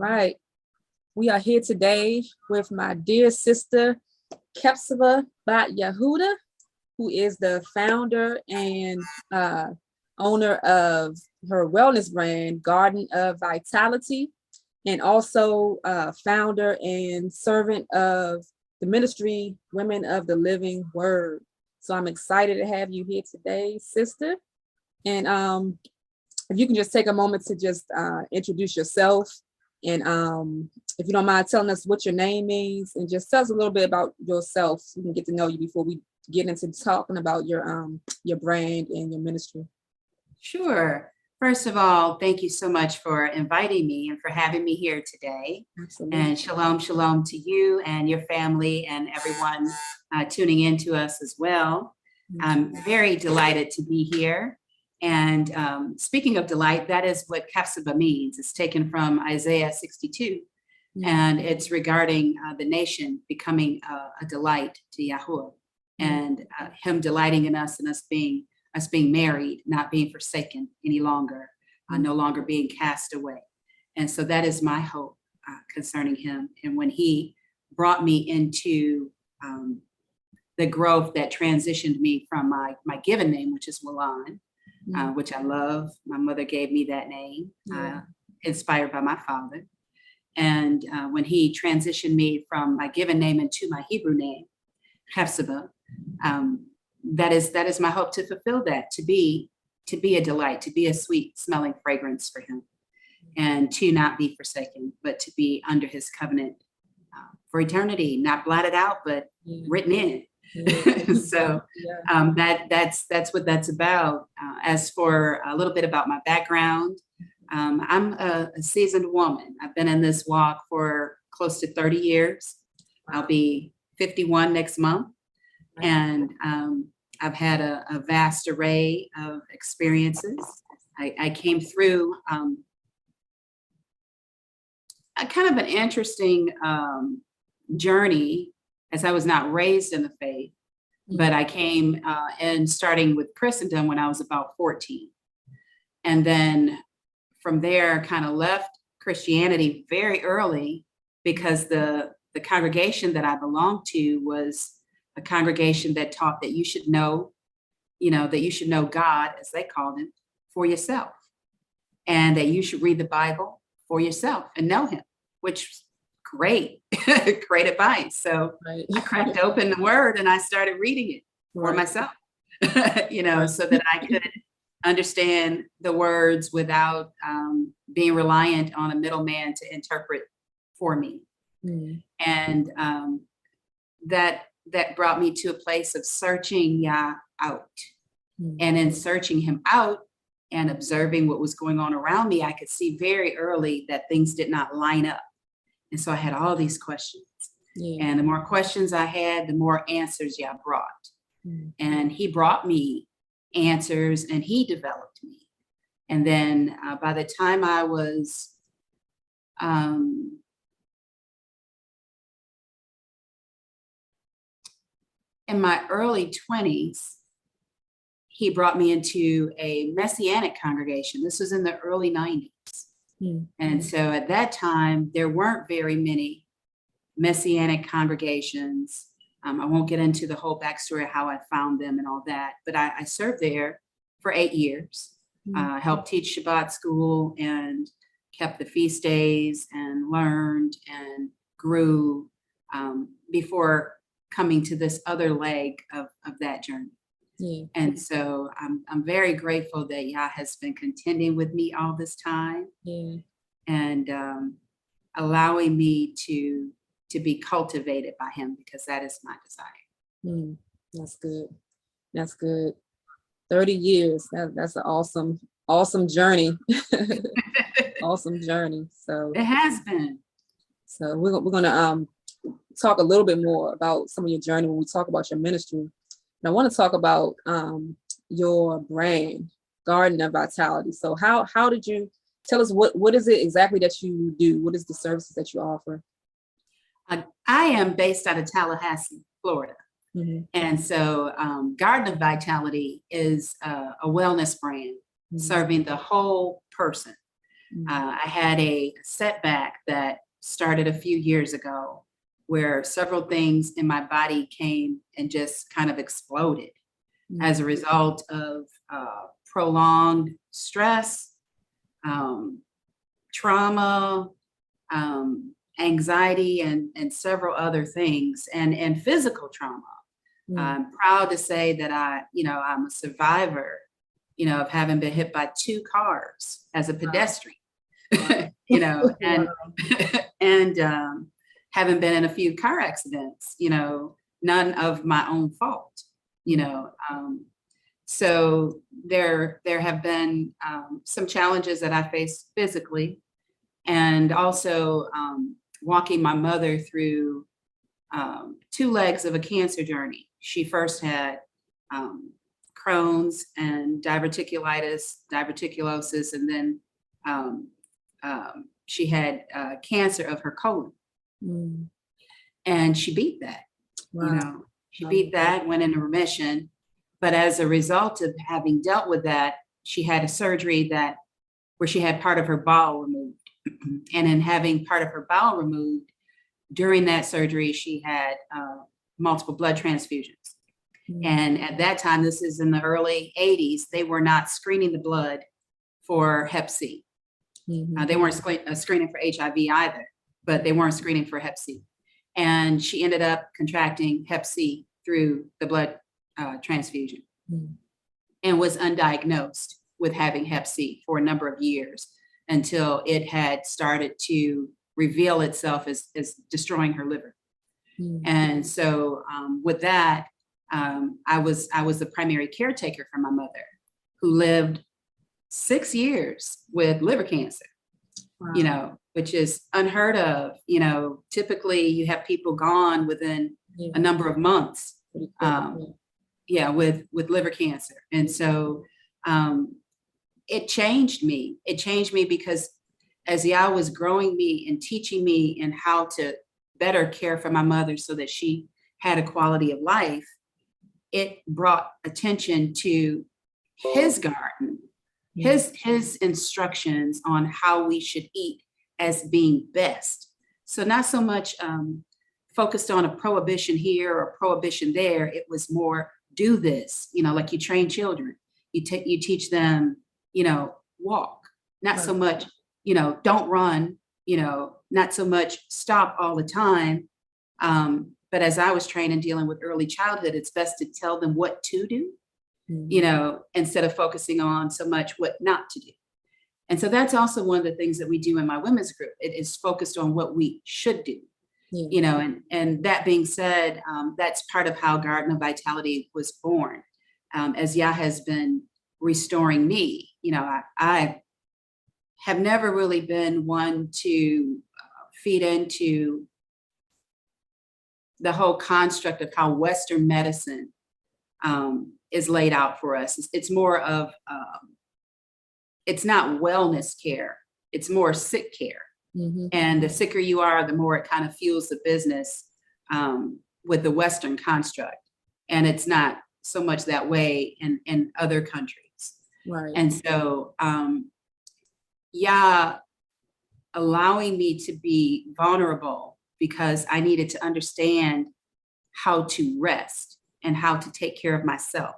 right. We are here today with my dear sister, Hephtsibah Baht Yahudah, who is the founder and owner of her wellness brand, Garden of Vitality, and also founder and servant of the ministry, Women of the Living Word. So I'm excited to have you here today, sister. And if you can just take a moment to just introduce yourself, and if you don't mind telling us what your name means, and just tell us a little bit about yourself so we can get to know you before we get into talking about your brand and your ministry. Sure. First of all, thank you so much for inviting me and for having me here today. Absolutely. And shalom to you and your family and everyone tuning in to us as well. I'm very delighted to be here. And speaking of delight, that is what Hephtsibah means. It's taken from Isaiah 62, and it's regarding the nation becoming a delight to Yahudah, and him delighting in us and us being married, not being forsaken any longer, no longer being cast away. And so that is my hope concerning him. And when he brought me into the growth that transitioned me from my given name, which is Willan, which I love. My mother gave me that name, inspired by my father. And when he transitioned me from my given name into my Hebrew name, Hephtsibah, that is my hope, to fulfill that, to be a delight, to be a sweet smelling fragrance for him, and to not be forsaken, but to be under his covenant for eternity, not blotted out, but written in. So that's what that's about. As for a little bit about my background, I'm a seasoned woman. I've been in this walk for close to 30 years. I'll be 51 next month. And I've had a vast array of experiences. I came through a kind of an interesting journey, as I was not raised in the faith, but I came in starting with Christendom when I was about 14. And then from there, kind of left Christianity very early, because the congregation that I belonged to was a congregation that taught that you should know God, as they called him, for yourself, and that you should read the Bible for yourself and know him, which great advice. So I cracked open the word and I started reading it for myself, so that I could understand the words without being reliant on a middleman to interpret for me. And that brought me to a place of searching Yah out. And in searching him out and observing what was going on around me, I could see very early that things did not line up. And so I had all these questions. And the more questions I had, the more answers Yah brought. And he brought me answers, and he developed me. And then by the time I was in my early 20s, he brought me into a Messianic congregation. This was in the early 90s. And so at that time, there weren't very many Messianic congregations. I won't get into the whole backstory of how I found them and all that, but I served there for 8 years, helped teach Shabbat school and kept the feast days and learned and grew before coming to this other leg of that journey. And so I'm very grateful that Yah has been contending with me all this time, and allowing me to be cultivated by him, because that is my desire. That's good. That's good. 30 years. That's an awesome journey. Awesome journey. So it has been. So we're gonna talk a little bit more about some of your journey when we talk about your ministry. And I want to talk about your brand, Garden of Vitality. So how did you tell us what is it exactly that you do? What is the services that you offer? I am based out of Tallahassee, Florida. And so Garden of Vitality is a wellness brand serving the whole person. I had a setback that started a few years ago where several things in my body came and just kind of exploded as a result of prolonged stress, trauma, anxiety, and several other things, and physical trauma. I'm proud to say that I'm a survivor, of having been hit by 2 cars as a pedestrian, and and having been in a few car accidents, none of my own fault, so there have been some challenges that I faced physically, and also walking my mother through 2 legs of a cancer journey. She first had Crohn's and diverticulosis, and then she had cancer of her colon. And she beat that. Wow. She beat that, went into remission. But as a result of having dealt with that, she had a surgery where she had part of her bowel removed. And in having part of her bowel removed, during that surgery, she had multiple blood transfusions. And at that time, this is in the early 80s, they were not screening the blood for Hep C. They weren't screening for HIV either, but they weren't screening for Hep C. And she ended up contracting Hep C through the blood transfusion and was undiagnosed with having Hep C for a number of years until it had started to reveal itself as destroying her liver. And so with that, I was the primary caretaker for my mother, who lived 6 years with liver cancer. Wow. Which is unheard of. Typically you have people gone within a number of months, with liver cancer. And so it changed me. It changed me because as Yah was growing me and teaching me in how to better care for my mother so that she had a quality of life, it brought attention to his garden, his instructions on how we should eat as being best. So not so much focused on a prohibition here or prohibition there. It was more do this, like you train children. You teach them, walk. Not so much, don't run, not so much stop all the time. But as I was trained in dealing with early childhood, it's best to tell them what to do, instead of focusing on so much what not to do. And so that's also one of the things that we do in my women's group. It is focused on what we should do, and that being said, that's part of how Garden of Vitality was born. As Yah has been restoring me, I have never really been one to feed into the whole construct of how Western medicine is laid out for us. It's more of, it's not wellness care, it's more sick care. And the sicker you are, the more it kind of fuels the business with the Western construct. And it's not so much that way in other countries. Right. And so Yah allowing me to be vulnerable because I needed to understand how to rest and how to take care of myself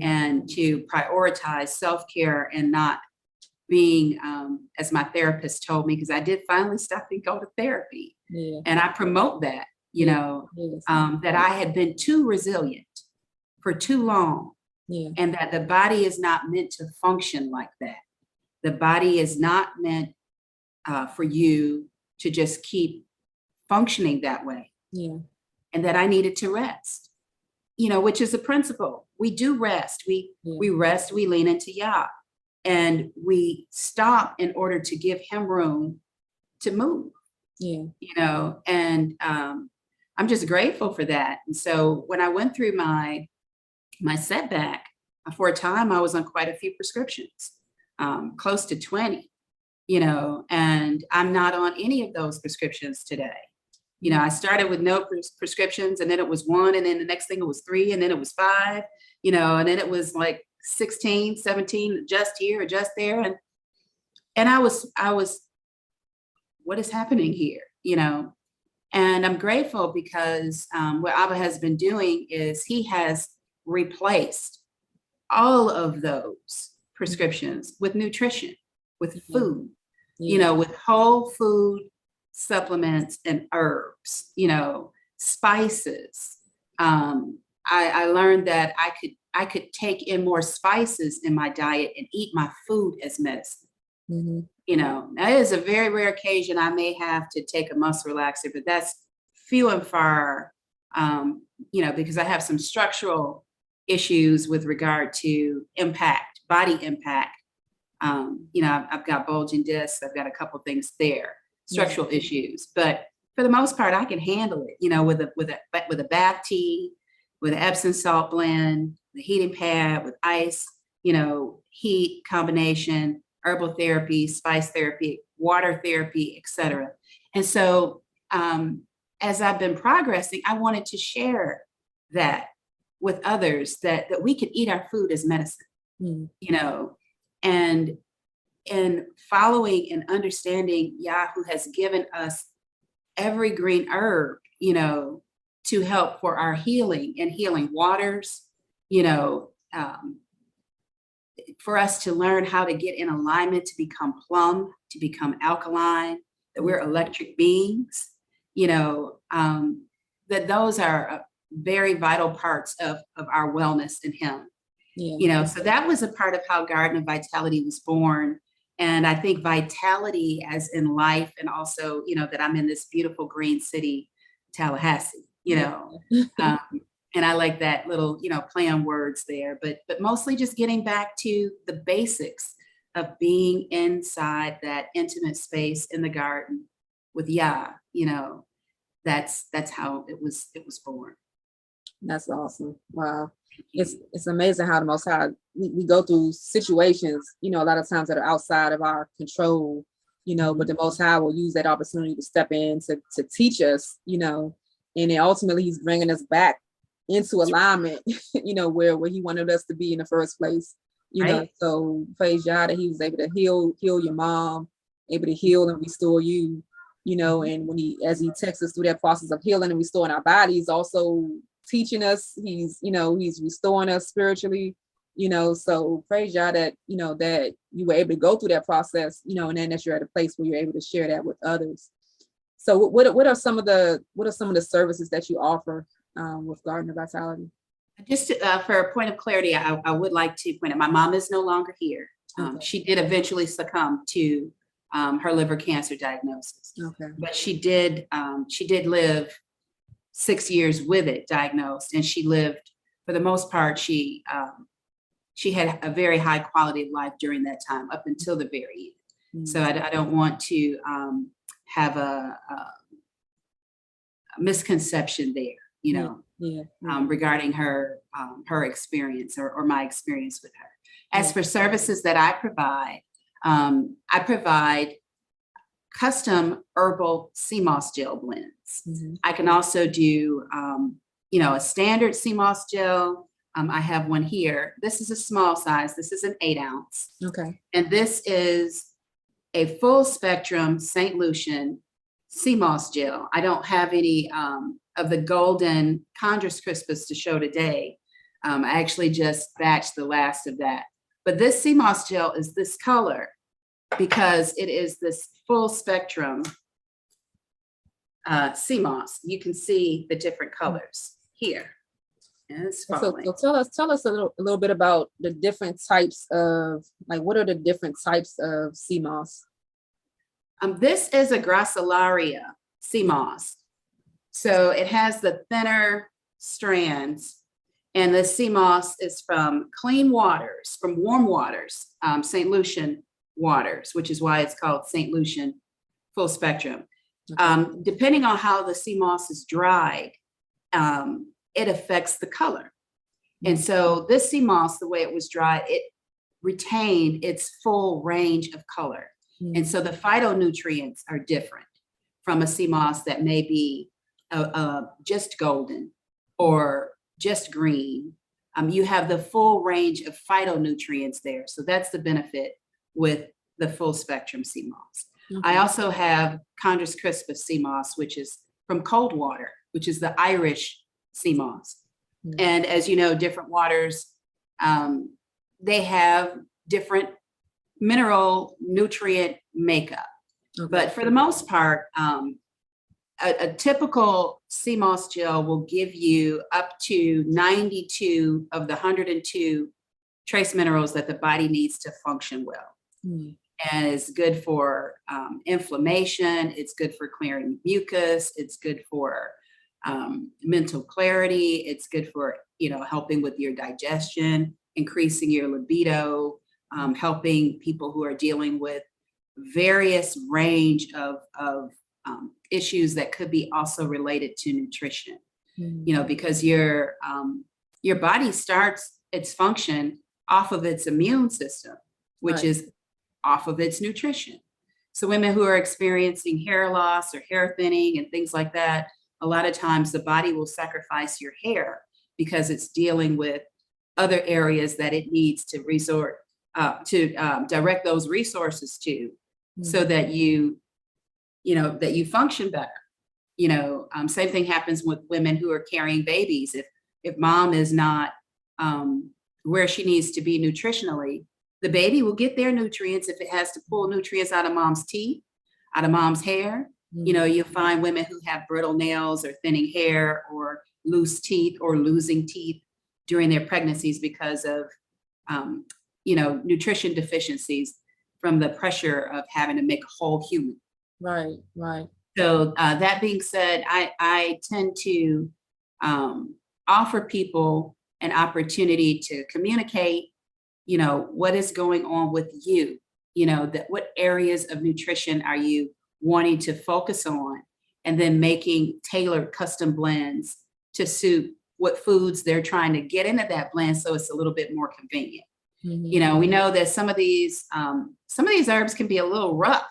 and to prioritize self-care and not being, as my therapist told me, because I did finally stop and go to therapy. And I promote that, that I had been too resilient for too long, and that the body is not meant to function like that. The body is not meant for you to just keep functioning that way. And that I needed to rest, which is a principle. We do rest. We rest, we lean into Yah. And we stop in order to give him room to move, and I'm just grateful for that. And so when I went through my setback, for a time, I was on quite a few prescriptions, close to 20, and I'm not on any of those prescriptions today. I started with no prescriptions, and then it was 1, and then the next thing it was 3, and then it was 5, and then it was like 16, 17, just here, just there. And And I was, what is happening here? And I'm grateful because what Abba has been doing is he has replaced all of those prescriptions with nutrition, with food, with whole food supplements and herbs, spices. I learned that I could take in more spices in my diet and eat my food as medicine. That is a very rare occasion I may have to take a muscle relaxer, but that's few and far, because I have some structural issues with regard to body impact. I've got bulging discs, I've got a couple things there, structural issues, but for the most part, I can handle it, with a bath tea, with an Epsom salt blend, the heating pad, with ice, heat combination, herbal therapy, spice therapy, water therapy, etc. And so as I've been progressing, I wanted to share that with others, that we could eat our food as medicine, and following and understanding Yahudah has given us every green herb, to help for our healing and healing waters, for us to learn how to get in alignment, to become plumb, to become alkaline, that we're electric beings, that those are very vital parts of our wellness in him. So that was a part of how Garden of Vitality was born. And I think vitality as in life, and also, that I'm in this beautiful green city, Tallahassee, and I like that little, play on words there, but mostly just getting back to the basics of being inside that intimate space in the garden with Yah, that's how it was born. That's awesome. Wow. It's amazing how the Most High, we go through situations, a lot of times that are outside of our control, but the Most High will use that opportunity to step in to teach us, and then ultimately he's bringing us back into alignment, where he wanted us to be in the first place, Right. So praise Yah that he was able to heal your mom, able to heal and restore you, and when as he takes us through that process of healing and restoring our bodies, also teaching us, he's restoring us spiritually, so praise Yah that, that you were able to go through that process, and then that you're at a place where you're able to share that with others. So what are some of the services that you offer with Garden of Vitality? Just for a point of clarity, I would like to point out, my mom is no longer here. Okay. She did eventually succumb to her liver cancer diagnosis. Okay. But she did live 6 years with it diagnosed, and she lived, for the most part, she had a very high quality of life during that time up until the very end. So I don't want to have a misconception there, regarding her experience or my experience with her. As for services that I provide custom herbal sea moss gel blends. I can also do, a standard sea moss gel. I have one here. This is a small size. This is an 8 ounce. Okay. And this is a full spectrum St. Lucian sea moss gel. I don't have any of the golden Chondrus crispus to show today. I actually just batched the last of that. But this sea moss gel is this color because it is this full spectrum sea moss. You can see the different colors here. So tell us a little bit about the different types of, what are the different types of sea moss? This is a Gracilaria sea moss. So it has the thinner strands, and the sea moss is from clean waters, from warm waters, St. Lucian waters, which is why it's called St. Lucian full spectrum. Okay. Depending on how the sea moss is dried, it affects the color. And so this sea moss, the way it was dried, it retained its full range of color. And so the phytonutrients are different from a sea moss that may be just golden or just green. You have the full range of phytonutrients there. So that's the benefit with the full spectrum sea moss. Okay. I also have Chondrus crispus sea moss, which is from Coldwater, which is the Irish sea moss. And as you know, different waters, they have different mineral nutrient makeup. Okay. But for the most part, a typical sea moss gel will give you up to 92 of the 102 trace minerals that the body needs to function well. And it's good for inflammation. It's good for clearing mucus. It's good for mental clarity. It's good for, helping with your digestion, increasing your libido, helping people who are dealing with various range of issues that could be also related to nutrition. Because your body starts its function off of its immune system, which Right. is off of its nutrition. So women who are experiencing hair loss or hair thinning and things like that, a lot of times the body will sacrifice your hair because it's dealing with other areas that it needs to resort to direct those resources to, so that you function better. Same thing happens with women who are carrying babies. If mom is not where she needs to be nutritionally, the baby will get their nutrients. If it has to pull nutrients out of mom's teeth, out of mom's hair, you'll find women who have brittle nails or thinning hair or loose teeth or losing teeth during their pregnancies because of, nutrition deficiencies from the pressure of having to make a whole human. Right. So that being said, I tend to offer people an opportunity to communicate, what is going on with you, that what areas of nutrition are you wanting to focus on, and then making tailored custom blends to suit what foods they're trying to get into that blend so it's a little bit more convenient. We know that some of these herbs can be a little rough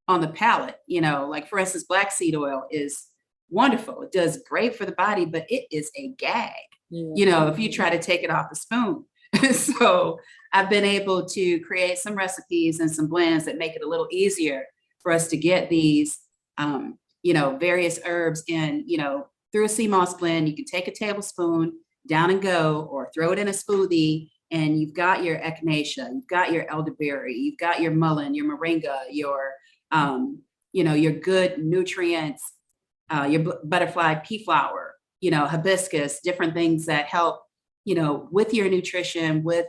on the palate, like for instance, black seed oil is wonderful. It does great for the body, but it is a gag, if you try to take it off the spoon. So I've been able to create some recipes and some blends that make it a little easier for us to get these, various herbs in, through a sea moss blend. You can take a tablespoon down and go, or throw it in a smoothie, and you've got your echinacea, you've got your elderberry, you've got your mullein, your moringa, your good nutrients, your butterfly pea flower, hibiscus, different things that help, with your nutrition, with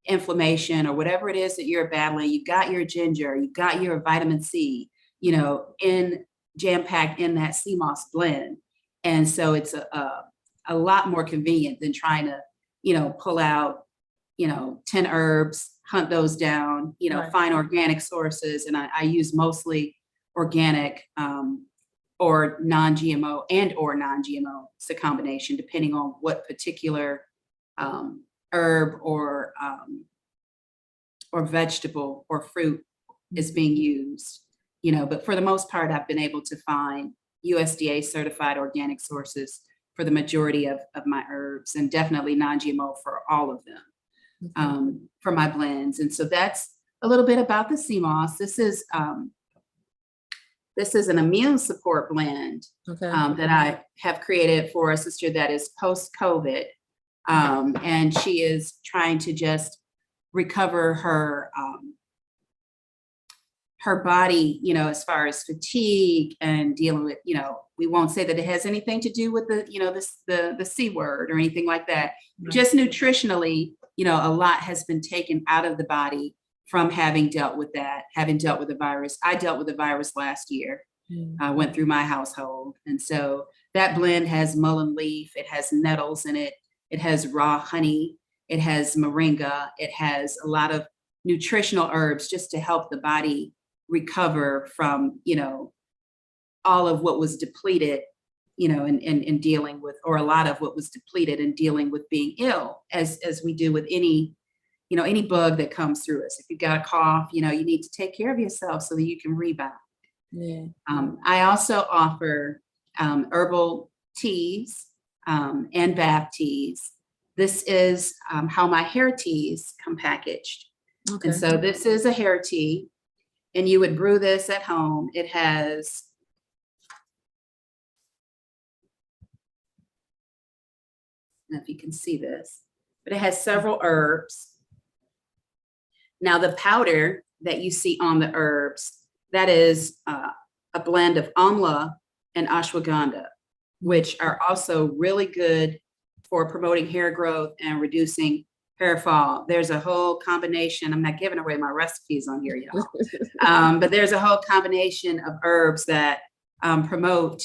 inflammation or whatever it is that you're battling. You've got your ginger, you've got your vitamin C, in jam-packed in that sea moss blend. And so it's a lot more convenient than trying to, pull out, 10 herbs, hunt those down, Right. find organic sources. And I use mostly organic or non-GMO or non-GMO. It's a combination depending on what particular herb or vegetable or fruit is being used, but for the most part, I've been able to find USDA certified organic sources for the majority of my herbs, and definitely non-GMO for all of them, for my blends. And so that's a little bit about the sea moss. This is an immune support blend that I have created for a sister that is post-COVID. And she is trying to just recover her body, as far as fatigue and dealing with, we won't say that it has anything to do with the C word or anything like that. Right. Just nutritionally, a lot has been taken out of the body from having dealt with that, having dealt with the virus. I dealt with the virus last year. I went through my household. And so that blend has mullein leaf, it has nettles in it, it has raw honey, it has moringa, it has a lot of nutritional herbs just to help the body recover from, all of what was depleted, in dealing with, or a lot of what was depleted in dealing with being ill, as we do with any bug that comes through us. If you've got a cough, you need to take care of yourself so that you can rebound. Yeah. I also offer herbal teas and bath teas. This is how my hair teas come packaged. Okay. And so this is a hair tea, and you would brew this at home. It has, I don't know if you can see this, but it has several herbs. Now the powder that you see on the herbs, that is a blend of amla and ashwagandha, which are also really good for promoting hair growth and reducing hair fall. There's a whole combination. I'm not giving away my recipes on here, y'all. But there's a whole combination of herbs that promote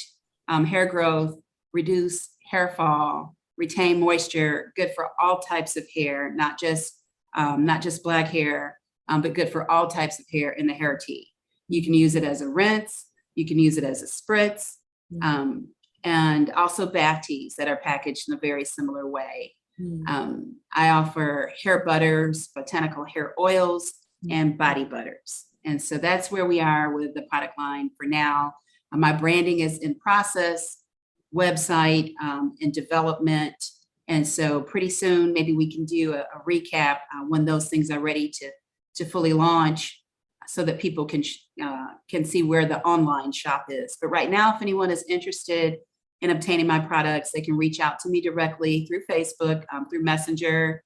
hair growth, reduce hair fall, retain moisture, good for all types of hair, not just black hair, but good for all types of hair in the hair tea. You can use it as a rinse. You can use it as a spritz. And also bath teas that are packaged in a very similar way. I offer hair butters, botanical hair oils, and body butters. And so that's where we are with the product line for now. My branding is in process, website in development. And so pretty soon, maybe we can do a recap when those things are ready to fully launch, so that people can see where the online shop is. But right now, if anyone is interested in obtaining my products, they can reach out to me directly through Facebook, through Messenger,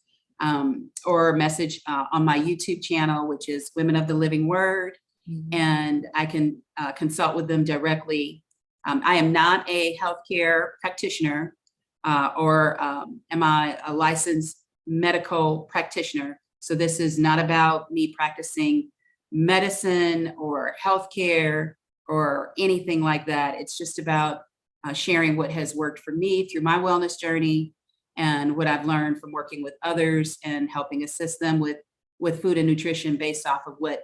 or message on my YouTube channel, which is Women of the Living Word. And I can consult with them directly. I am not a healthcare practitioner, or am I a licensed medical practitioner. So this is not about me practicing medicine or healthcare or anything like that. It's just about sharing what has worked for me through my wellness journey, and what I've learned from working with others and helping assist them with food and nutrition based off of what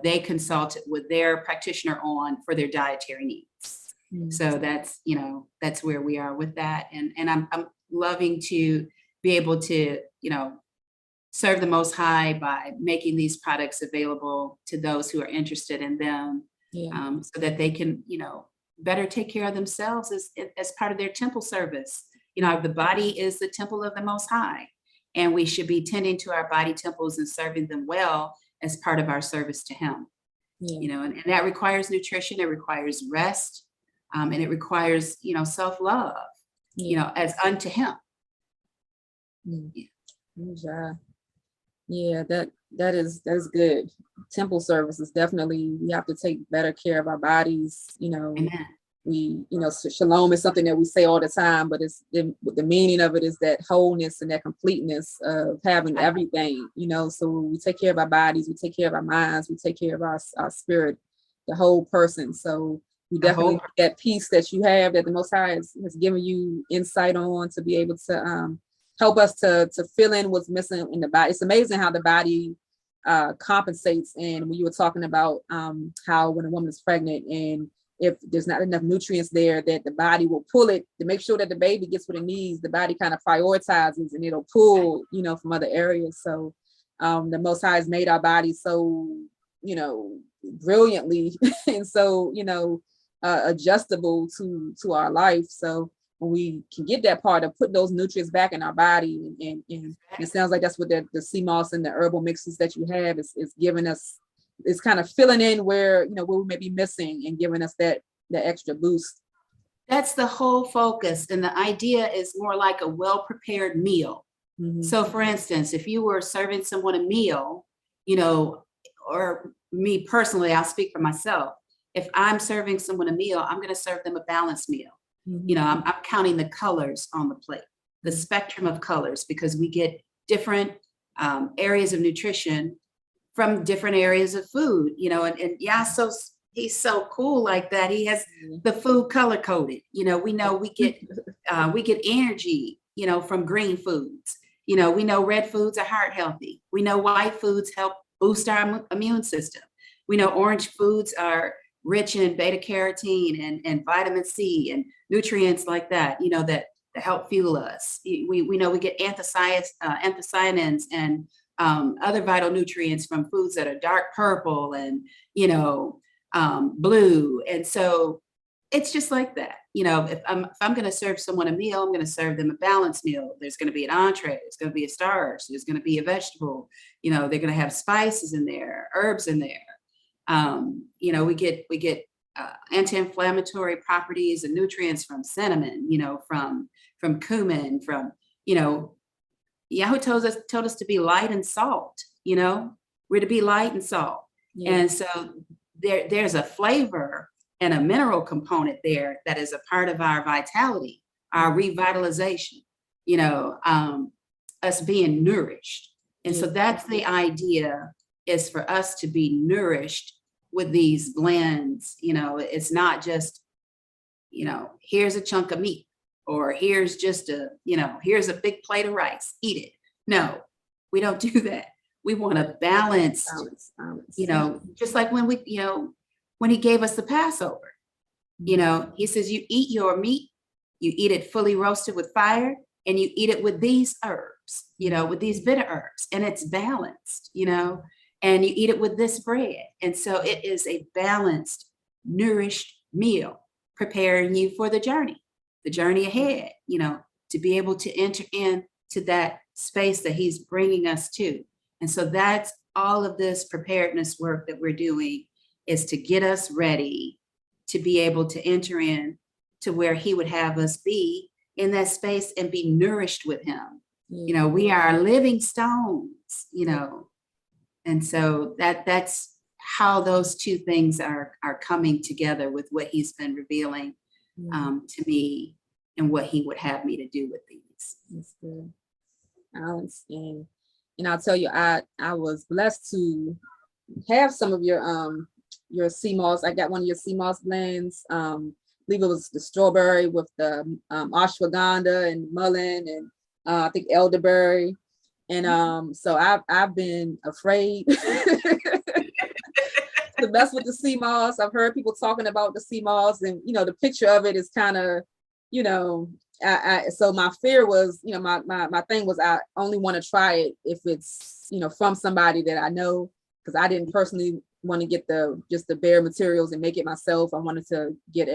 they consulted with their practitioner on for their dietary needs. So that's where we are with that, and I'm loving to be able to serve the Most High by making these products available to those who are interested in them, so that they can, better take care of themselves as part of their temple service. The body is the temple of the Most High, and we should be tending to our body temples and serving them well as part of our service to Him. And that requires nutrition, it requires rest, and it requires, self-love, as unto Him. Yeah, that is good. Temple service is definitely, we have to take better care of our bodies. Amen. We, shalom is something that we say all the time, but it's the meaning of it is that wholeness and that completeness of having everything, so we take care of our bodies, we take care of our minds, we take care of our spirit, the whole person. So we definitely that peace that you have, that the Most High has given you insight on, to be able to help us to fill in what's missing in the body. It's amazing how the body compensates. And when you were talking about how when a woman is pregnant, and if there's not enough nutrients there, that the body will pull it to make sure that the baby gets what it needs. The body kind of prioritizes, and it'll pull, from other areas. So the Most High has made our bodies so, brilliantly and so, adjustable to our life. So when we can get that part of put those nutrients back in our body, and it sounds like that's what the sea moss and the herbal mixes that you have is giving us, it's kind of filling in where where we may be missing, and giving us that extra boost. That's the whole focus, and the idea is more like a well-prepared meal. So for instance, if you were serving someone a meal, or me personally, I'll speak for myself. If I'm serving someone a meal, I'm going to serve them a balanced meal. I'm counting the colors on the plate, the spectrum of colors, because we get different areas of nutrition from different areas of food, and so he's so cool like that. He has the food color coded. We know we get energy, from green foods. We know red foods are heart healthy. We know white foods help boost our immune system. We know orange foods are rich in beta carotene and vitamin C and nutrients like that, that help fuel us. We know we get anthocyanins and other vital nutrients from foods that are dark purple and, blue. And so it's just like that. You know, if I'm going to serve someone a meal, I'm going to serve them a balanced meal. There's going to be an entree. There's going to be a starch. There's going to be a vegetable. You know, they're going to have spices in there, herbs in there. You know, we get anti-inflammatory properties and nutrients from cinnamon. You know, from cumin. From, you know, Yahudah told us to be light and salt. You know, we're to be light and salt, and so there's a flavor and a mineral component there that is a part of our vitality, our revitalization, you know, us being nourished. And so that's the idea, is for us to be nourished with these blends. You know, it's not just, you know, here's a chunk of meat, or here's just here's a big plate of rice, eat it. No, we don't do that. We want a balanced, you know, just like when when he gave us the Passover, you know, he says, you eat your meat, you eat it fully roasted with fire, and you eat it with these herbs, you know, with these bitter herbs, and it's balanced, you know, and you eat it with this bread. And so it is a balanced, nourished meal, preparing you for the journey ahead, you know, to be able to enter into that space that he's bringing us to. And so that's all of this preparedness work that we're doing, is to get us ready to be able to enter in to where he would have us be in that space and be nourished with him. You know, we are living stones, you know, and so that's how those two things are coming together with what he's been revealing to me, and what he would have me to do with these. That's good. And I'll tell you, I was blessed to have some of your sea moss. I got one of your sea moss blends. I believe it was the strawberry with the ashwagandha and mullein, and I think elderberry. And so I've been afraid to mess with the sea moss. I've heard people talking about the sea moss, and you know, the picture of it is kind of, you know, so my fear was, you know, my thing was, I only want to try it if it's, you know, from somebody that I know, because I didn't personally want to get just the bare materials and make it myself. I wanted to get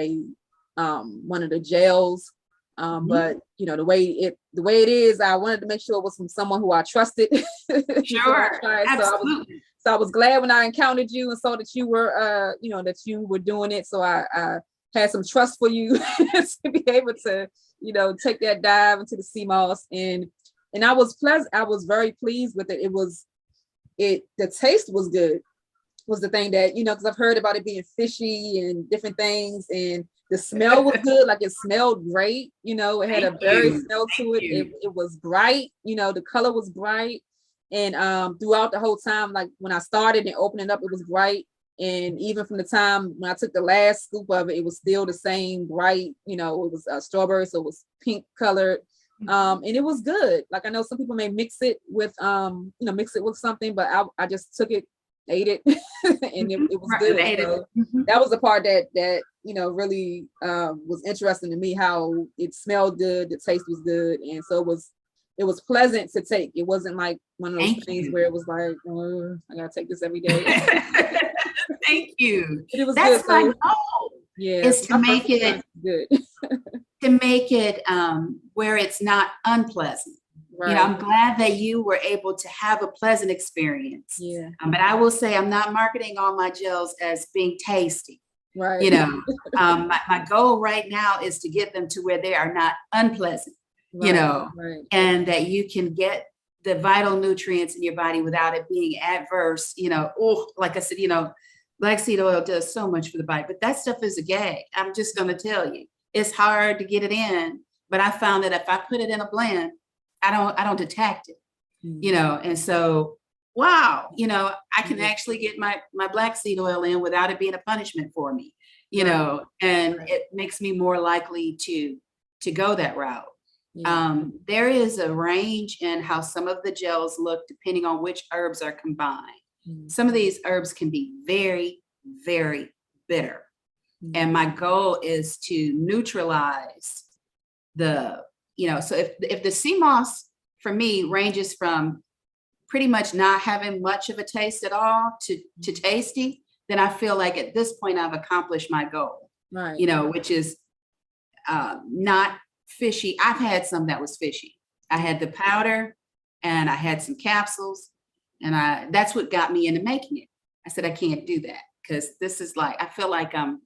one of the gels. But you know, the way it is, I wanted to make sure it was from someone who I trusted. Sure. Absolutely. So I was glad when I encountered you and saw that you were, you know, that you were doing it. So I had some trust for you to be able to, you know, take that dive into the sea moss, and I was very pleased with it. The taste was good, was the thing that, you know, because I've heard about it being fishy and different things, and the smell was good. Like, it smelled great, you know, it had a berry smell to it. It was bright, you know, the color was bright, and throughout the whole time, like when I started and opened it up, it was bright. And even from the time when I took the last scoop of it, it was still the same bright, you know, it was strawberry, so it was pink colored. And it was good. Like, I know some people may mix it with something, but I just took it, ate it, and it was good. So that was the part that you know, really was interesting to me, how it smelled good, the taste was good, and so it was pleasant to take. It wasn't like one of those things where it was like, oh, I gotta take this every day. Thank you. It was That's good. my goal. Yeah, is to make it good. To make it where it's not unpleasant. Right. You know, I'm glad that you were able to have a pleasant experience. Yeah. But I will say, I'm not marketing all my gels as being tasty. Right. You know, my goal right now is to get them to where they are not unpleasant. Right. You know, right. And that you can get the vital nutrients in your body without it being adverse. You know, like I said, you know, black seed oil does so much for the body, but that stuff is a gag. I'm just going to tell you, it's hard to get it in. But I found that if I put it in a blend, I don't detect it, you know, and so, wow, you know, I can actually get my black seed oil in without it being a punishment for me, you know, and it makes me more likely to go that route. There is a range in how some of the gels look depending on which herbs are combined. Some of these herbs can be very, very bitter. And my goal is to neutralize you know, so if the sea moss for me ranges from pretty much not having much of a taste at all to tasty, then I feel like at this point I've accomplished my goal. Right. you know, which is not fishy. I've had some that was fishy. I had the powder and I had some capsules, and that's what got me into making it. I said, I can't do that because this is like, I feel like I'm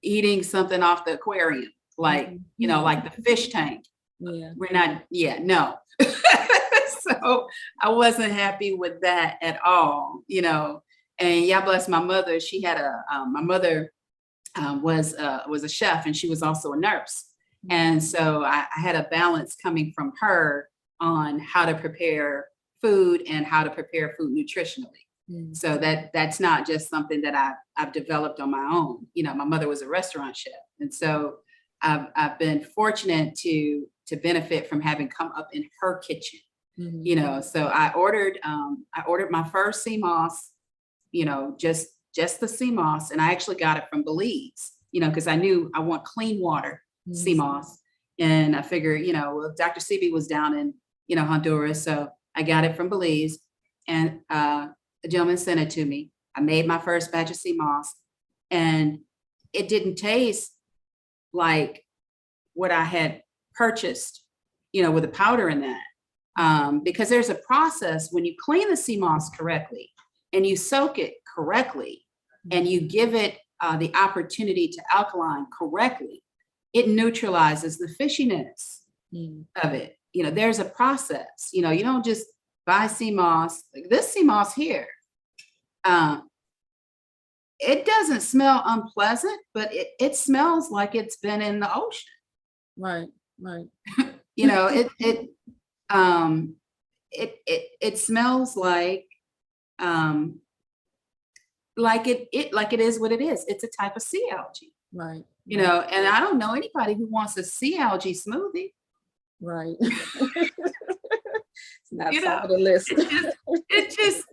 eating something off the aquarium, like, you know, like the fish tank. Yeah. We're not, yeah, no. So I wasn't happy with that at all, you know. And yeah, bless my mother. She had my mother was a chef, and she was also a nurse. And so I had a balance coming from her on how to prepare food and how to prepare food nutritionally. So that's not just something that I've developed on my own. You know, my mother was a restaurant chef. And so I've been fortunate to benefit from having come up in her kitchen. You know, so I ordered my first sea moss, you know, just the sea moss, and I actually got it from Belize, you know, because I knew I want clean water sea moss, and I figured, you know, well, Dr. Sebi was down in, you know, Honduras, so I got it from Belize, and a gentleman sent it to me. I made my first batch of sea moss, and it didn't taste like what I had purchased, you know, with the powder in that. Because there's a process when you clean the sea moss correctly and you soak it correctly and you give it the opportunity to alkaline correctly, it neutralizes the fishiness of it. You know, there's a process. You know, you don't just buy sea moss. Like this sea moss here, it doesn't smell unpleasant, but it smells like it's been in the ocean. Right, right. You know, it smells like it is what it is. It's a type of sea algae. Right. You know, and I don't know anybody who wants a sea algae smoothie. Right. It's not You top know, of the list. it just,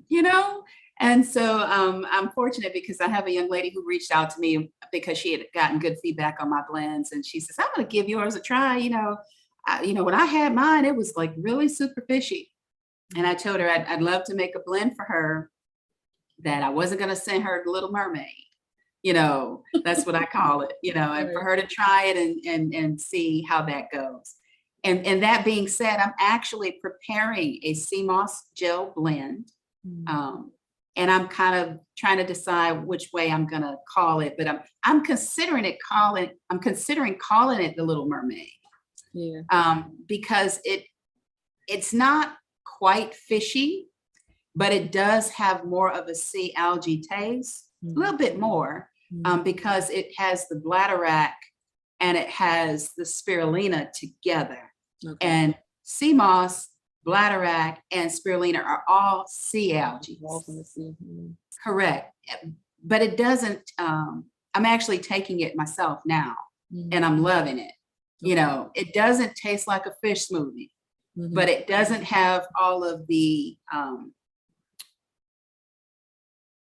you know, and so I'm fortunate because I have a young lady who reached out to me because she had gotten good feedback on my blends, and she says, I'm going to give yours a try. You know, when I had mine, it was like really super fishy. And I told her I'd love to make a blend for her, that I wasn't going to send her the Little Mermaid. You know, that's what I call it, you know, and for her to try it and see how that goes. And that being said, I'm actually preparing a sea moss gel blend. And I'm kind of trying to decide which way I'm going to call it, but I'm considering calling it the Little Mermaid. Yeah. Because it's not quite fishy, but it does have more of a sea algae taste, a little bit more, because it has the bladderwrack and it has the spirulina together. Okay. And sea moss, bladderwrack, and spirulina are all sea algae. Correct. But it doesn't, I'm actually taking it myself now, and I'm loving it. Okay. You know, it doesn't taste like a fish smoothie, but it doesn't have all of the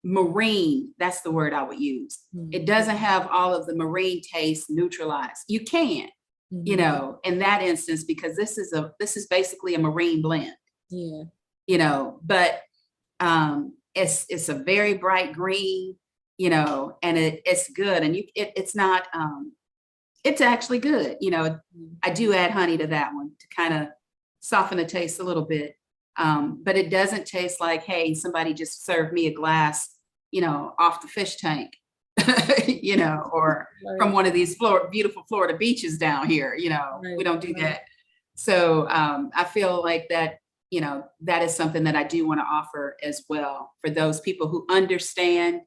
marine, that's the word I would use. It doesn't have all of the marine taste neutralized. You can, you know, in that instance, because this is basically a marine blend. Yeah. You know, but it's a very bright green, you know, and it's good, and it's not it's actually good. You know, I do add honey to that one to kind of soften the taste a little bit. But it doesn't taste like, hey, somebody just served me a glass, you know, off the fish tank, you know, or from one of these beautiful Florida beaches down here. You know, we don't do that. So I feel like that, you know, that is something that I do want to offer as well for those people who understand,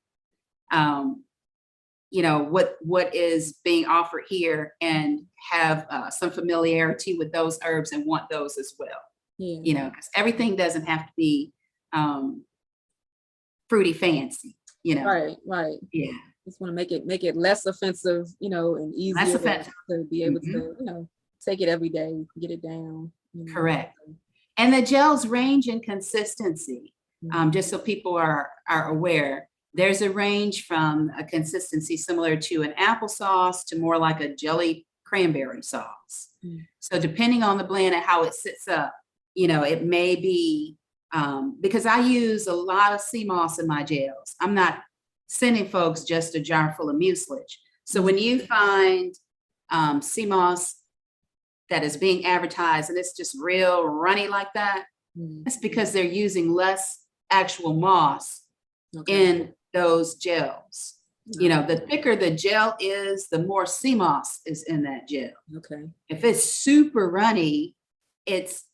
you know, what is being offered here and have some familiarity with those herbs and want those as well. Yeah. You know, because everything doesn't have to be fruity fancy, you know. Right. Yeah. Just want to make it less offensive, you know, and easier to be able to, you know, take it every day, get it down. You know. Correct. And the gels range in consistency. Just so people are aware, there's a range from a consistency similar to an applesauce to more like a jelly cranberry sauce. So depending on the blend and how it sits up, you know, it may be, because I use a lot of sea moss in my gels. I'm not sending folks just a jar full of mucilage. So when you find sea moss that is being advertised and it's just real runny like that, that's because they're using less actual moss in those gels. You know, the thicker the gel is, the more sea moss is in that gel. Okay. If it's super runny, it's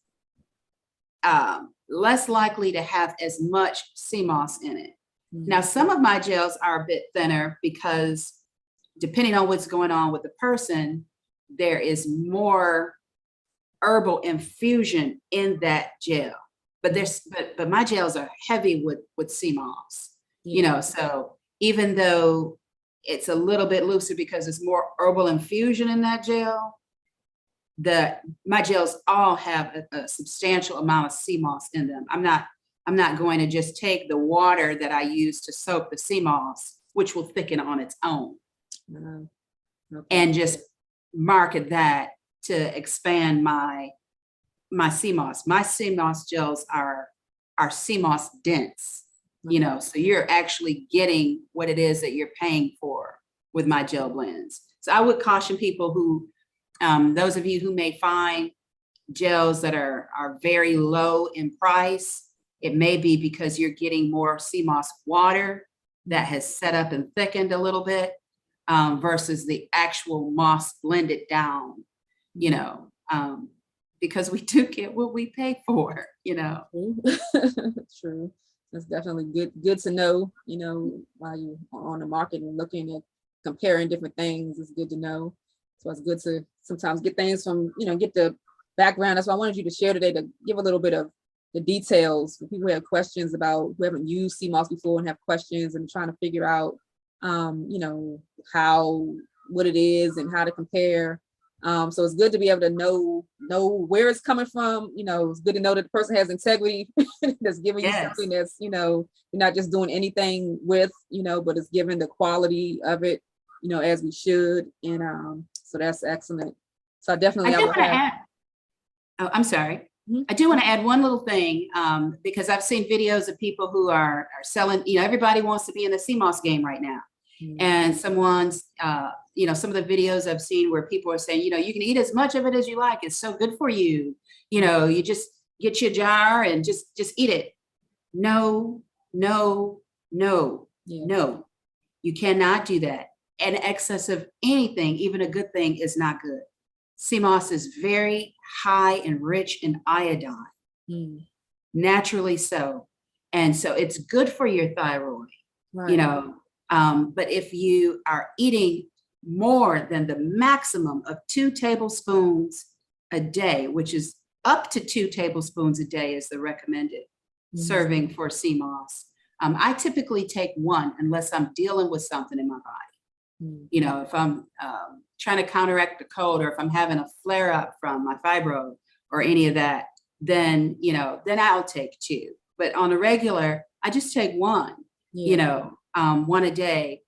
less likely to have as much sea moss in it. Now, some of my gels are a bit thinner because depending on what's going on with the person, there is more herbal infusion in that gel. But my gels are heavy with sea moss, you know, so even though it's a little bit looser because there's more herbal infusion in that gel, my gels all have a substantial amount of sea moss in them. I'm not going to just take the water that I use to soak the sea moss, which will thicken on its own, and just market that to expand my sea moss. My sea moss gels are sea moss dense, you know, so you're actually getting what it is that you're paying for with my gel blends. So I would caution people who, those of you who may find gels that are very low in price, it may be because you're getting more sea moss water that has set up and thickened a little bit, versus the actual moss blended down, you know, because we do get what we pay for, you know. True. That's definitely good to know, you know, while you're on the market and looking at comparing different things. It's good to know. So it's good to sometimes get things from, you know, get the background. That's why I wanted you to share today, to give a little bit of the details for people who have questions about, who haven't used sea moss before and have questions and trying to figure out, you know, what it is and how to compare. So it's good to be able to know where it's coming from. You know, it's good to know that the person has integrity, that's giving you something that's, you know, you're not just doing anything with, you know, but it's giving the quality of it, you know, as we should. And so that's excellent. So I definitely, I'm sorry. I do want to add one little thing, because I've seen videos of people who are selling, you know, everybody wants to be in the sea moss game right now. And someone's, you know, some of the videos I've seen where people are saying, you know, you can eat as much of it as you like. It's so good for you. You know, you just get your jar and just eat it. No. You cannot do that. An excess of anything, even a good thing, is not good. Sea moss is very high and rich in iodine, naturally so. And so it's good for your thyroid, you know. But if you are eating more than the maximum of 2 tablespoons a day, which is up to 2 tablespoons a day is the recommended serving for sea moss. I typically take 1 unless I'm dealing with something in my body. You know, if I'm trying to counteract the cold, or if I'm having a flare up from my fibro or any of that, then, you know, then I'll take 2. But on a regular, I just take 1, you know, 1 a day.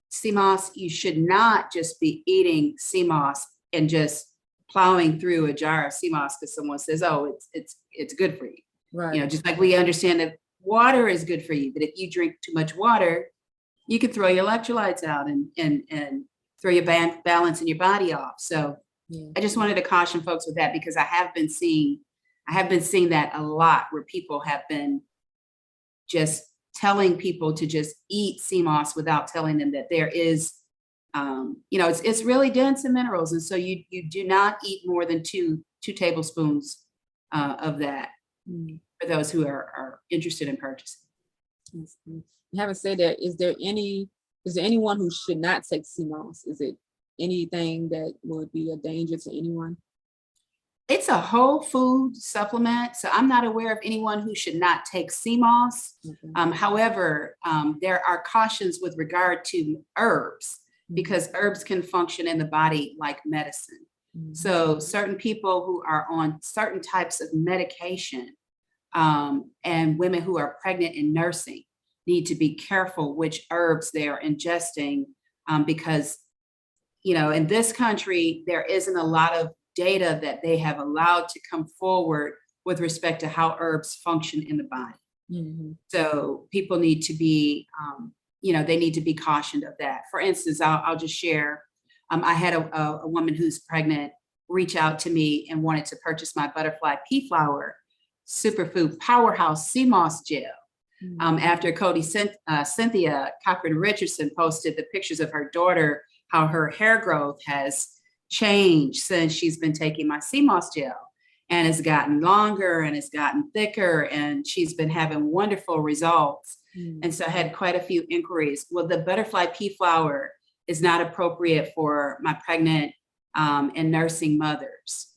Sea moss, you should not just be eating sea moss and just plowing through a jar of sea moss because someone says, oh, it's good for you. You know, just like we understand that water is good for you, but if you drink too much water, you could throw your electrolytes out and throw your balance in your body off. So I just wanted to caution folks with that, because I have been seeing that a lot, where people have been just telling people to just eat sea moss without telling them that there is, you know, it's really dense in minerals. And so you do not eat more than two tablespoons of that for those who are interested in purchasing. Having said that, is there anyone who should not take sea moss? Is it anything that would be a danger to anyone? It's a whole food supplement, so I'm not aware of anyone who should not take sea moss. However, there are cautions with regard to herbs, because herbs can function in the body like medicine. So certain people who are on certain types of medication, and women who are pregnant and nursing, need to be careful which herbs they are ingesting, because, you know, in this country, there isn't a lot of data that they have allowed to come forward with respect to how herbs function in the body. So people need to be they need to be cautioned of that. For instance, I'll just share. I had a woman who's pregnant reach out to me and wanted to purchase my butterfly pea flower superfood powerhouse sea moss gel. After Cynthia Cochran Richardson posted the pictures of her daughter, how her hair growth has changed since she's been taking my sea moss gel, and it's gotten longer and it's gotten thicker, and she's been having wonderful results. And so I had quite a few inquiries. Well, the butterfly pea flower is not appropriate for my pregnant and nursing mothers.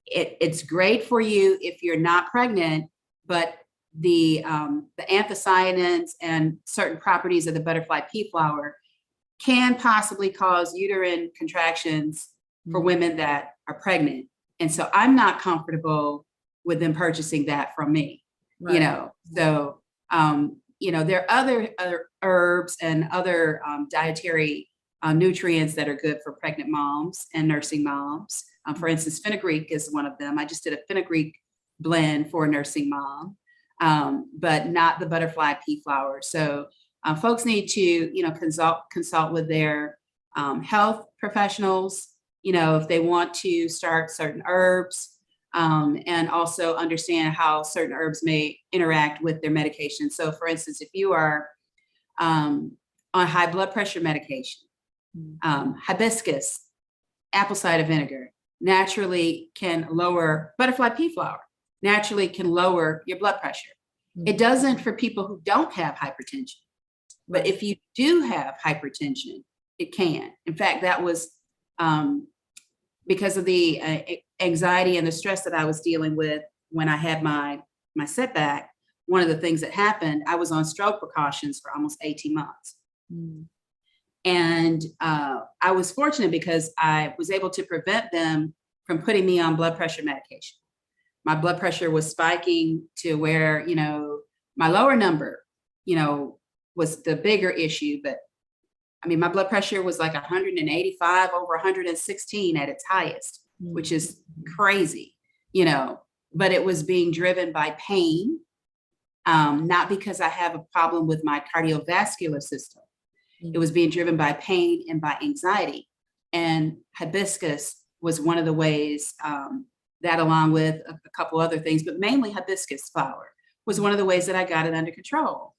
It's great for you if you're not pregnant, but the anthocyanins and certain properties of the butterfly pea flower can possibly cause uterine contractions for women that are pregnant. And so I'm not comfortable with them purchasing that from me, So, there are other herbs and other dietary nutrients that are good for pregnant moms and nursing moms. For instance, fenugreek is one of them. I just did a fenugreek blend for a nursing mom, but not the butterfly pea flower. So folks need to, consult with their health professionals, if they want to start certain herbs, and also understand how certain herbs may interact with their medication. So for instance, if you are on high blood pressure medication, hibiscus, apple cider vinegar naturally can lower, butterfly pea flower naturally can lower your blood pressure. It doesn't for people who don't have hypertension, but if you do have hypertension, it can. In fact, that was because of the anxiety and the stress that I was dealing with when I had my setback. One of the things that happened, I was on stroke precautions for almost 18 months. And I was fortunate because I was able to prevent them from putting me on blood pressure medication. My blood pressure was spiking to where, my lower number, was the bigger issue. But I mean, my blood pressure was like 185 over 116 at its highest, which is crazy, but it was being driven by pain, not because I have a problem with my cardiovascular system. It was being driven by pain and by anxiety. And hibiscus was one of the ways that, along with a couple other things, but mainly hibiscus flower, was one of the ways that I got it under control.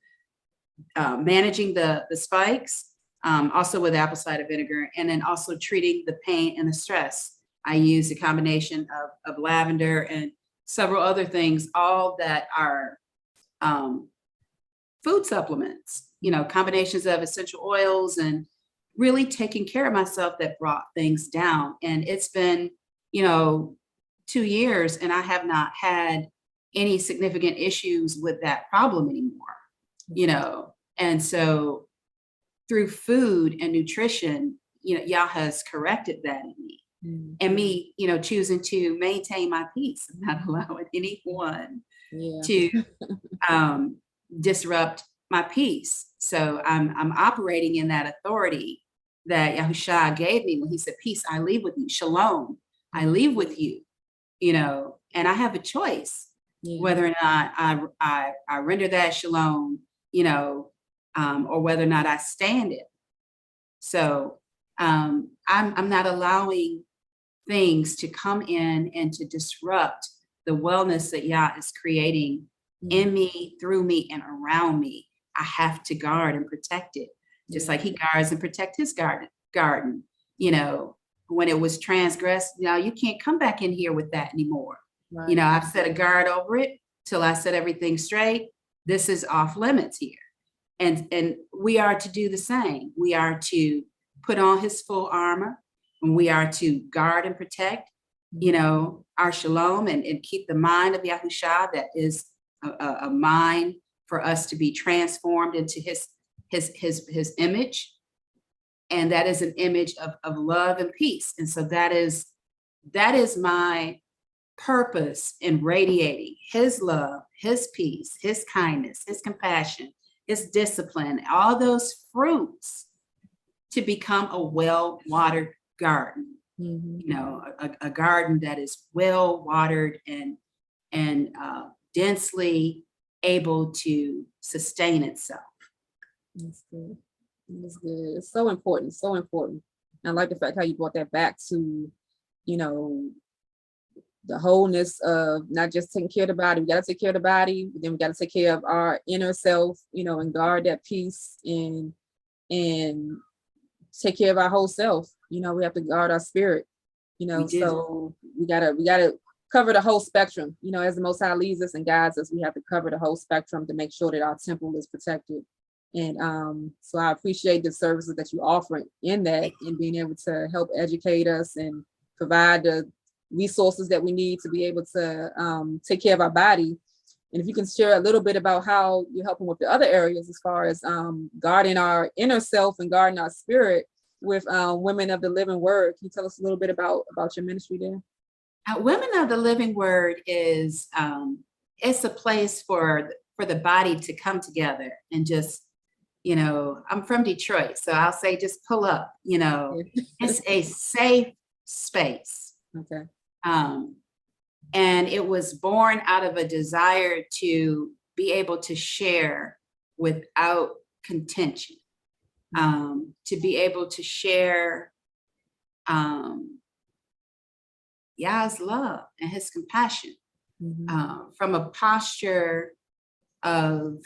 Managing the spikes, also with apple cider vinegar, and then also treating the pain and the stress. I used a combination of lavender and several other things, all that are food supplements, combinations of essential oils, and really taking care of myself that brought things down. And it's been, 2 years, and I have not had any significant issues with that problem anymore, And so through food and nutrition, Yah has corrected that in me. And me, choosing to maintain my peace and not allowing anyone to disrupt my peace. So I'm operating in that authority that Yahushua gave me when he said, peace, I leave with you. Shalom, I leave with you, and I have a choice whether or not I render that shalom, or whether or not I stand it. So I'm not allowing things to come in and to disrupt the wellness that Yah is creating in me, through me, and around me. I have to guard and protect it, just like he guards and protect his garden. When it was transgressed, you can't come back in here with that anymore. Right. I've set a guard over it till I set everything straight. This is off limits here. And we are to do the same. We are to put on his full armor, and we are to guard and protect, our shalom, and keep the mind of Yahushua, that is a mind for us to be transformed into his image. And that is an image of love and peace. And so that is my purpose in radiating his love, his peace, his kindness, his compassion, his discipline, all those fruits, to become a well-watered garden. A garden that is well-watered and densely able to sustain itself. That's good. That's good. It's so important. So important. And I like the fact how you brought that back to, you know, the wholeness of not just taking care of the body. We got to take care of the body, but then we got to take care of our inner self, and guard that peace and take care of our whole self. We have to guard our spirit. We do. So we gotta cover the whole spectrum. As the Most High leads us and guides us, we have to cover the whole spectrum to make sure that our temple is protected. And so I appreciate the services that you offer in that, and being able to help educate us and provide the resources that we need to be able to take care of our body. And if you can share a little bit about how you're helping with the other areas as far as guarding our inner self and guarding our spirit with Women of the Living Word. Can you tell us a little bit about your ministry there? Women of the Living Word is it's a place for the body to come together and just, I'm from Detroit, so I'll say just pull up, it's a safe space. Okay. And it was born out of a desire to be able to share without contention, to be able to share Yah's love and his compassion, from a posture of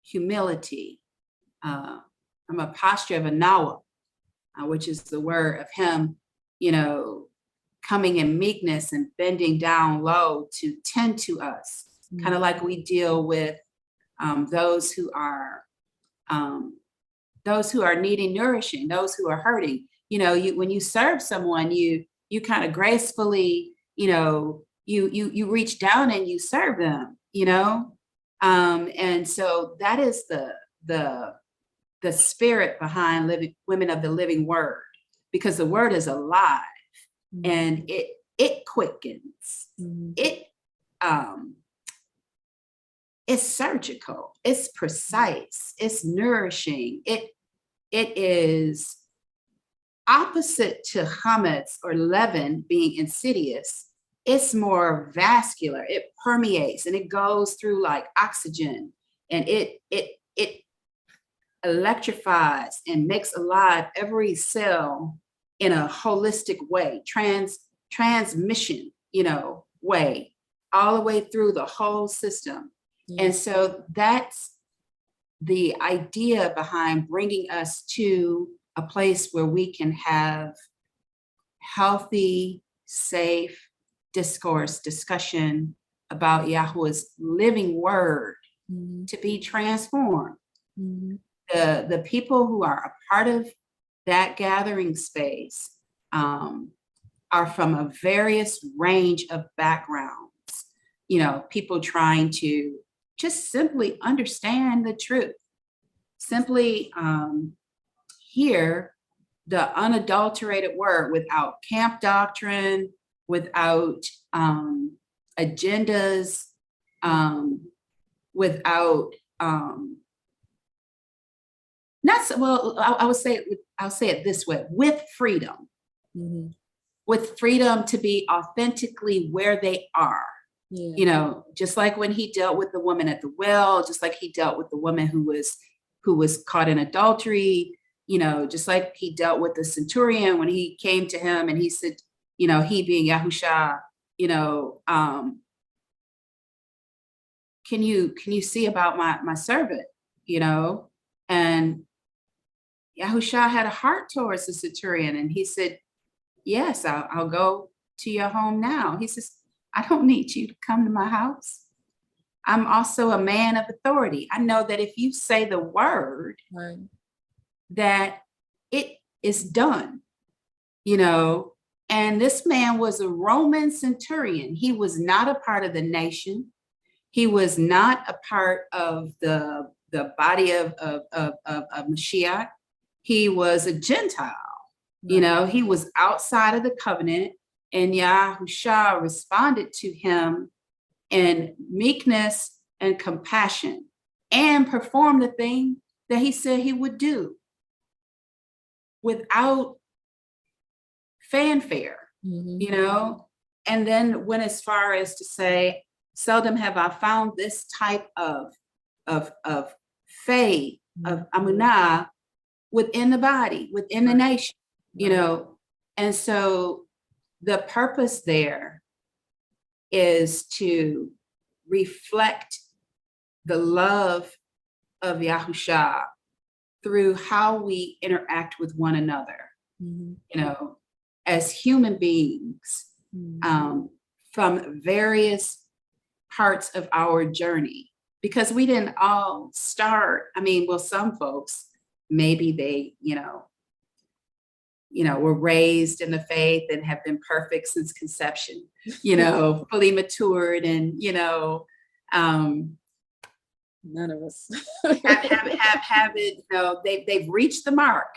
humility, from a posture of anawa, which is the word of him, coming in meekness and bending down low to tend to us, kind of like we deal with those who are needing nourishing, those who are hurting. When you serve someone, you kind of gracefully, you reach down and you serve them, and so that is the spirit behind Women of the Living Word, because the word is alive. And it quickens. It's surgical. It's precise. It's nourishing. It is opposite to chametz or leaven being insidious. It's more vascular. It permeates and it goes through like oxygen, and it electrifies and makes alive every cell in a holistic way, transmission, way, all the way through the whole system. And so that's the idea behind bringing us to a place where we can have healthy, safe discussion about Yahuwah's living word to be transformed. The people who are a part of that gathering space are from a various range of backgrounds, people trying to just simply understand the truth, simply hear the unadulterated word without camp doctrine, without agendas, without not so, well, I'll say it this way, with freedom, with freedom to be authentically where they are. Just like when he dealt with the woman at the well, just like he dealt with the woman who was caught in adultery, just like he dealt with the centurion when he came to him and he said, he being Yahushua, can you see about my servant, and Yahushua had a heart towards the centurion, and he said, yes, I'll go to your home now. He says, I don't need you to come to my house. I'm also a man of authority. I know that if you say the word, that it is done, and this man was a Roman centurion. He was not a part of the nation. He was not a part of the body of Mashiach. He was a Gentile, he was outside of the covenant, and Yahushua responded to him in meekness and compassion and performed the thing that he said he would do without fanfare, and then went as far as to say, seldom have I found this type of faith, of amunah within the body, within the nation, you know. And so the purpose there is to reflect the love of Yahushua through how we interact with one another, you know, as human beings, from various parts of our journey, because we didn't all start. I mean, well, some folks, maybe they, were raised in the faith and have been perfect since conception, fully matured, and, none of us have it, they've reached the mark,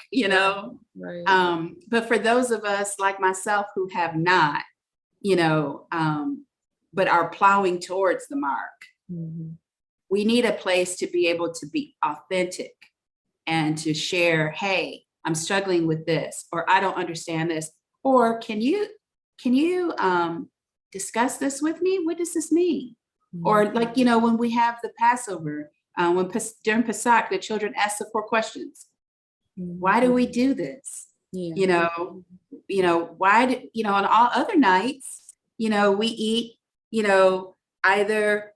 Right. But for those of us like myself who have not, but are plowing towards the mark, we need a place to be able to be authentic and to share, hey, I'm struggling with this, or I don't understand this, or can you discuss this with me? What does this mean? Or like, when we have the Passover, during Pesach, the children ask the 4 questions. Why do we do this? Yeah. Why do, on all other nights, we eat, either,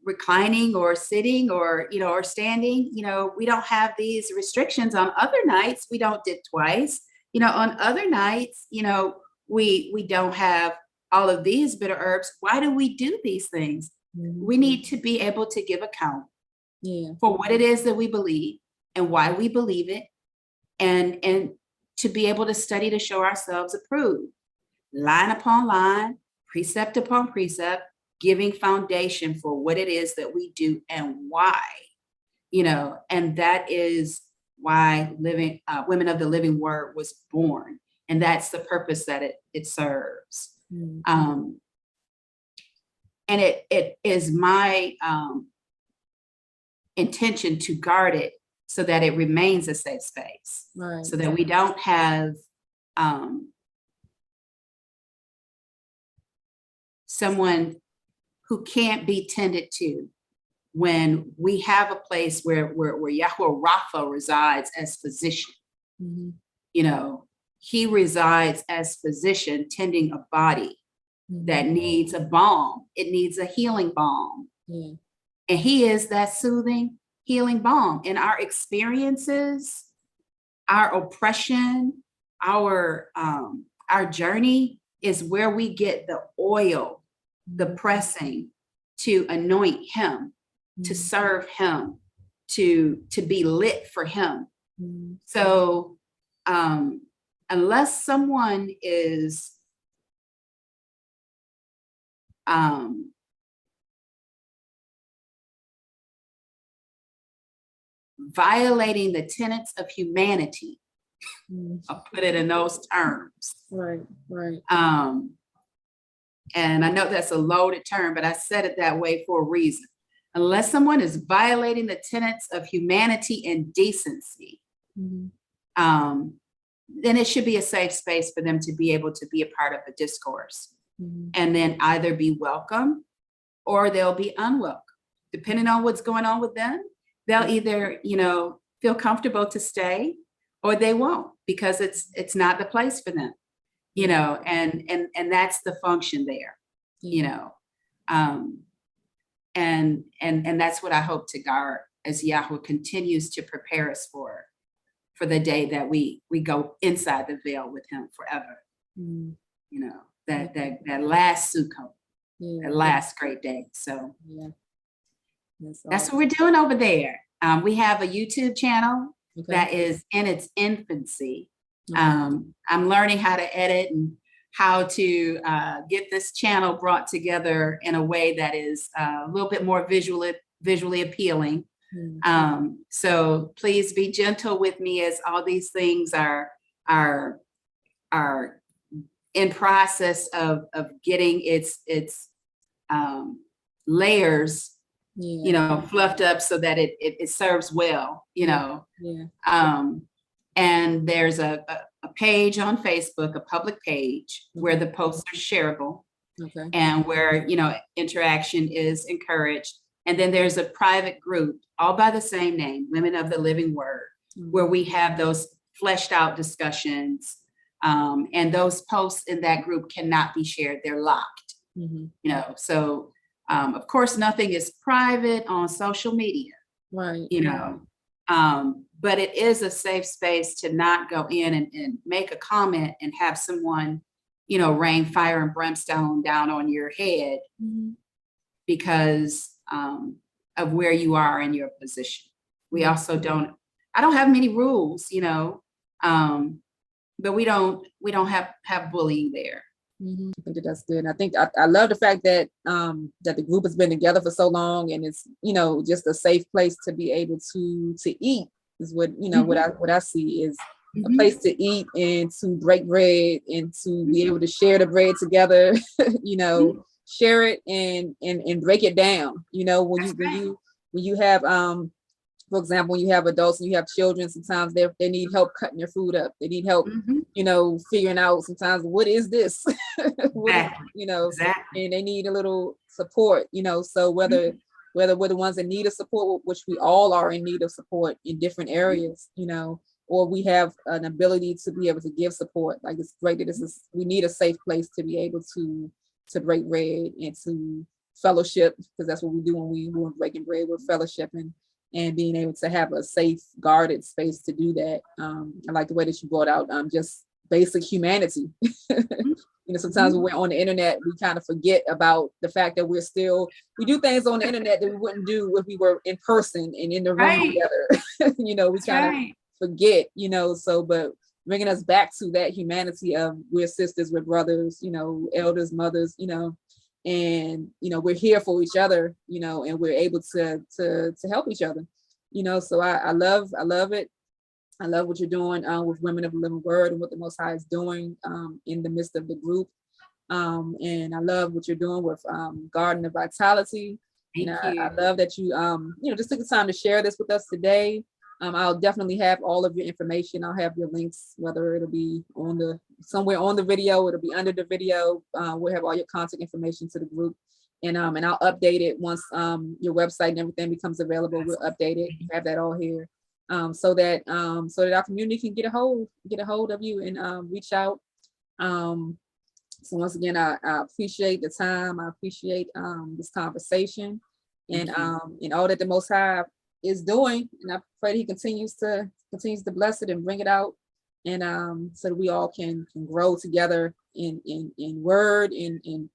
reclining or sitting or, or standing, we don't have these restrictions on other nights. We don't dip twice, on other nights, we don't have all of these bitter herbs. Why do we do these things? We need to be able to give account for what it is that we believe and why we believe it, and to be able to study to show ourselves approved, line upon line, precept upon precept, giving foundation for what it is that we do and why, and that is why Women of the Living Word was born. And that's the purpose that it serves. And it is my intention to guard it so that it remains a safe space, so that we don't have someone who can't be tended to, when we have a place where Yahuwah Rapha resides as physician. He resides as physician tending a body that needs a balm. It needs a healing balm. And he is that soothing, healing balm. In our experiences, our oppression, our journey is where we get the oil, the pressing to anoint him, to serve him, to be lit for him. So unless someone is violating the tenets of humanity, I'll put it in those terms. Right. And I know that's a loaded term, but I said it that way for a reason. Unless someone is violating the tenets of humanity and decency, then it should be a safe space for them to be able to be a part of the discourse. And then either be welcome or they'll be unwelcome. Depending on what's going on with them, they'll either, feel comfortable to stay, or they won't, because it's not the place for them, and that's the function there, and that's what I hope to guard as Yahuwah continues to prepare us for the day that we go inside the veil with him forever. That last Sukkot, that last great day. So that's what we're doing over there. We have a YouTube channel that is in its infancy. I'm learning how to edit and how to get this channel brought together in a way that is a little bit more visually appealing. So please be gentle with me, as all these things are in process of getting its layers, fluffed up so that it serves well, and there's a page on Facebook, a public page, where the posts are shareable, and where interaction is encouraged. And then there's a private group, all by the same name, Women of the Living Word, where we have those fleshed out discussions. And those posts in that group cannot be shared. They're locked, so of course, nothing is private on social media, Right. But it is a safe space to not go in and make a comment and have someone, rain fire and brimstone down on your head because of where you are in your position. We also I don't have many rules, but we don't have bullying there. I think that's good. And I think I love the fact that that the group has been together for so long, and it's just a safe place to be able to eat is what what I see is a place to eat and to break bread and to be able to share the bread together, share it and break it down. When you have for example, when you have adults and you have children, sometimes they need help cutting their food up. They need help, figuring out sometimes what is this, Exactly. and they need a little support, so whether we're the ones that need a support, which we all are in need of support in different areas, or we have an ability to be able to give support. Like it's great that we need a safe place to be able to break bread and to fellowship, because that's what we do when we're breaking bread, we're fellowshipping. And being able to have a safe, guarded space to do that. I like the way that you brought out just basic humanity. Sometimes when we're on the internet, we kind of forget about the fact that we do things on the internet that we wouldn't do if we were in person and in the room together. We kind of forget, but bringing us back to that humanity of we're sisters, we're brothers, elders, mothers, and we're here for each other, and we're able to help each other, so I love it. I love what you're doing with Women of the Living Word and what the Most High is doing in the midst of the group, and I love what you're doing with Garden of Vitality. I love that you just took the time to share this with us today. I'll definitely have all of your information. I'll have your links, whether it'll be somewhere on the video, it'll be under the video. We'll have all your contact information to the group, and I'll update it once your website and everything becomes available. We'll update it, have that all here, so that our community can get a hold of you and reach out. So once again, I appreciate the time. I appreciate this conversation, and all that the Most High is doing, and I pray that he continues to bless it and bring it out, and so that we all can grow together in word, in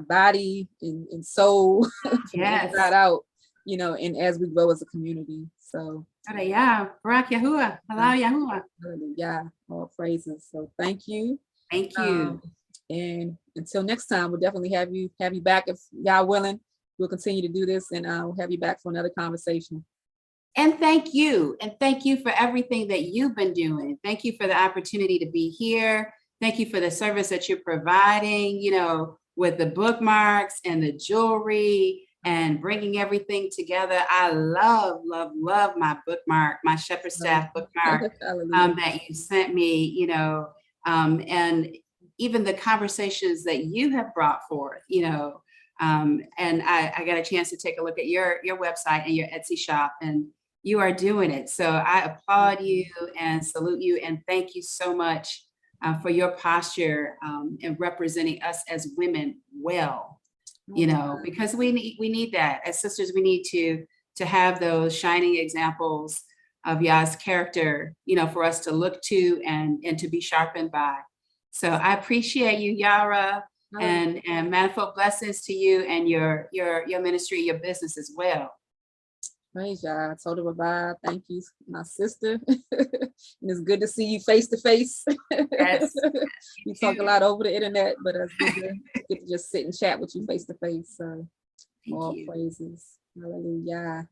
body, in soul, Yes. that out, and as we grow as a community. So Barak Yahudah, Halal Yahudah. Hallelujah, all praises. So thank you. Thank you. And until next time, we'll definitely have you back if y'all willing. We'll continue to do this, and we'll have you back for another conversation. And thank you. And thank you for everything that you've been doing. Thank you for the opportunity to be here. Thank you for the service that you're providing, with the bookmarks and the jewelry and bringing everything together. I love, love, love my bookmark, my Shepherd Staff bookmark that you sent me, and even the conversations that you have brought forth, and I got a chance to take a look at your website and your Etsy shop, and you are doing it. So I applaud you and salute you, and thank you so much for your posture and representing us as women well, because we need that as sisters. We need to have those shining examples of Yah's character, for us to look to and to be sharpened by. So I appreciate you, Yara, and manifold blessings to you and your ministry, your business as well. Praise y'all. Total Revive. Thank you, my sister. And it's good to see you face to face. Yes. We talk a lot over the internet, but it's good to get to just sit and chat with you face to face. So all praises. Hallelujah.